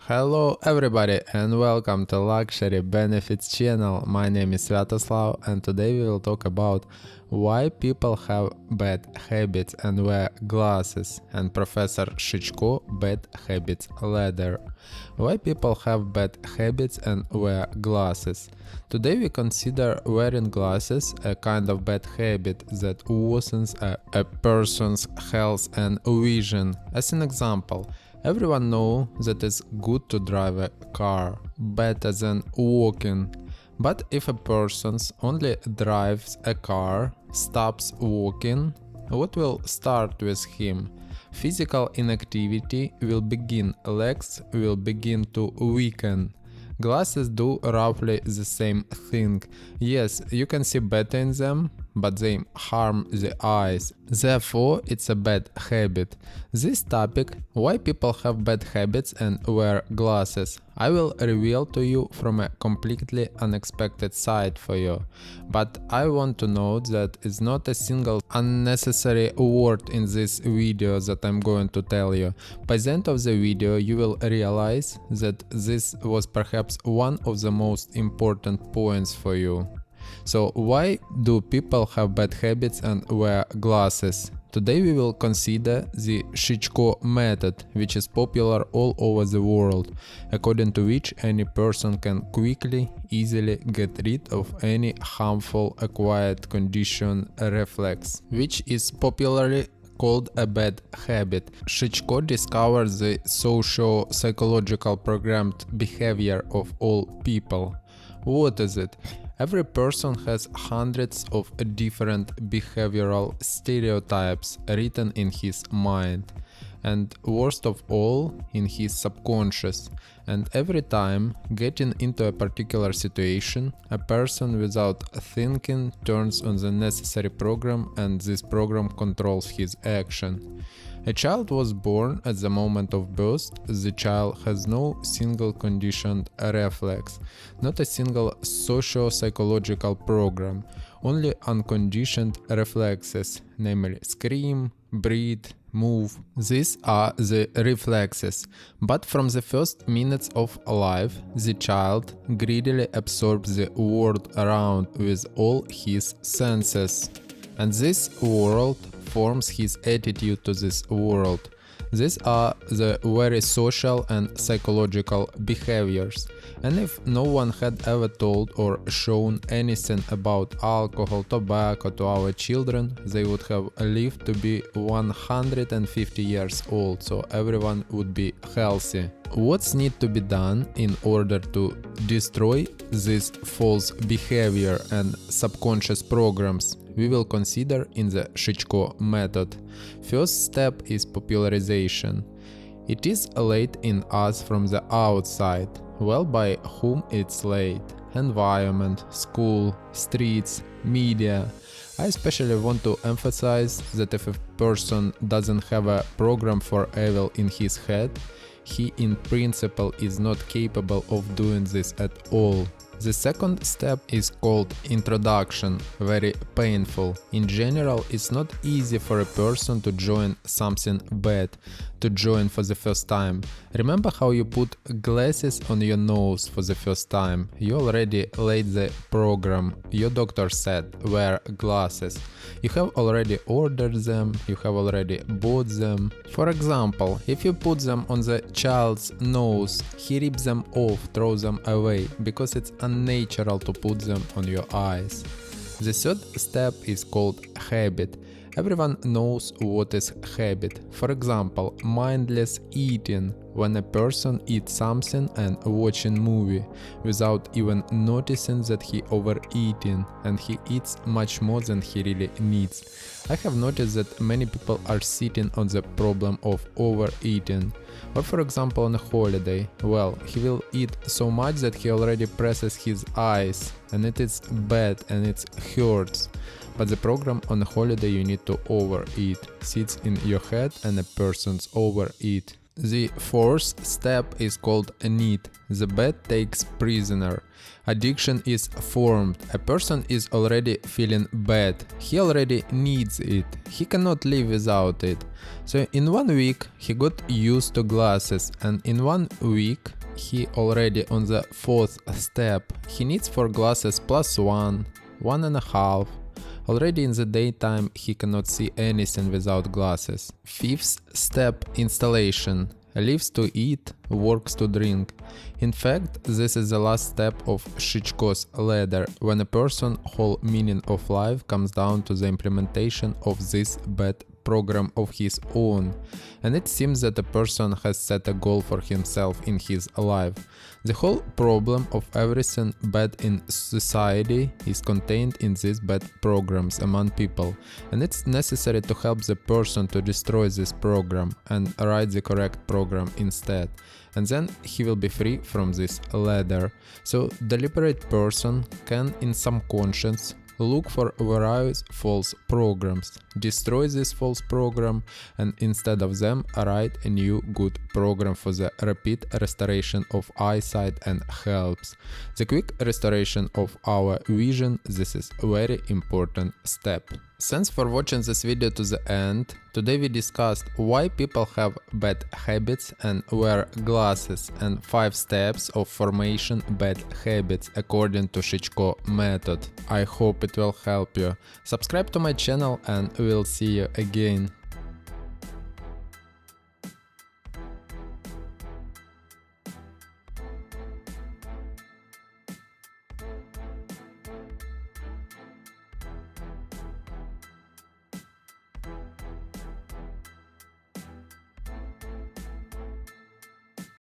Hello everybody and welcome to Luxury Benefits channel. My name is Sviatoslav and today we will talk about why people have bad habits and wear glasses, and Professor Shichko bad habits ladder. Why people have bad habits and wear glasses. Today we consider wearing glasses a kind of bad habit that worsens a person's health and vision. As an example, everyone knows that it's good to drive a car, better than walking. But if a person only drives a car, stops walking, what will start with him? Physical inactivity will begin, legs will begin to weaken. Glasses do roughly the same thing. Yes, you can see better in them, but they harm the eyes. Therefore, it's a bad habit. This topic, why people have bad habits and wear glasses, I will reveal to you from a completely unexpected side for you. But I want to note that it's not a single unnecessary word in this video that I'm going to tell you. By the end of the video, you will realize that this was perhaps one of the most important points for you. So why do people have bad habits and wear glasses? Today we will consider the Shichko method, which is popular all over the world, according to which any person can quickly, easily get rid of any harmful acquired condition reflex, which is popularly called a bad habit. Shichko discovered the socio-psychological programmed behavior of all people. What is it? Every person has hundreds of different behavioral stereotypes written in his mind, and worst of all, in his subconscious. And every time getting into a particular situation, a person without thinking turns on the necessary program, and this program controls his action. A child was born at the moment of birth. The child has no single conditioned reflex, not a single socio-psychological program, only unconditioned reflexes, namely scream, breathe, move. These are the reflexes, but from the first minutes of life, the child greedily absorbs the world around with all his senses. And this world forms his attitude to this world. These are the very social and psychological behaviors. And if no one had ever told or shown anything about alcohol, tobacco to our children, they would have lived to be 150 years old, so everyone would be healthy. What's need to be done in order to destroy this false behavior and subconscious programs? We will consider in the Shichko method. First step is popularization. It is laid in us from the outside. Well, by whom it's laid? Environment, school, streets, media. I especially want to emphasize that if a person doesn't have a program for evil in his head, he in principle is not capable of doing this at all. The second step is called introduction, very painful. In general, it's not easy for a person to join something bad, to join for the first time. Remember how you put glasses on your nose for the first time? You already laid the program. Your doctor said, wear glasses. You have already ordered them, you have already bought them. For example, if you put them on the child's nose, he rips them off, throws them away, because it's unnatural to put them on your eyes. The third step is called habit. Everyone knows what is habit. For example, mindless eating, when a person eats something and watching movie without even noticing that he overeating, and he eats much more than he really needs. I have noticed that many people are sitting on the problem of overeating. Or for example on a holiday, well, he will eat so much that he already presses his eyes, and it is bad and it hurts. But the program on a holiday you need to overeat sits in your head, and a person's overeat. The fourth step is called need. The bed takes prisoner. Addiction is formed. A person is already feeling bad. He already needs it. He cannot live without it. So in 1 week he got used to glasses, and in 1 week he already on the fourth step. He needs 4 glasses plus 1, 1.5. Already in the daytime he cannot see anything without glasses. Fifth step, installation. Lives to eat, works to drink. In fact, this is the last step of Shishko's ladder, when a person's whole meaning of life comes down to the implementation of this bad program of his own. And it seems that a person has set a goal for himself in his life. The whole problem of everything bad in society is contained in these bad programs among people, and it's necessary to help the person to destroy this program and write the correct program instead, and then he will be free from this ladder. So the liberated person can in some conscience look for various false programs, destroy this false program, and instead of them write a new good program for the rapid restoration of eyesight and helps. The quick restoration of our vision, this is a very important step. Thanks for watching this video to the end. Today we discussed why people have bad habits and wear glasses, and 5 steps of formation bad habits according to Shishko method. I hope it will help you. Subscribe to my channel and we'll see you again.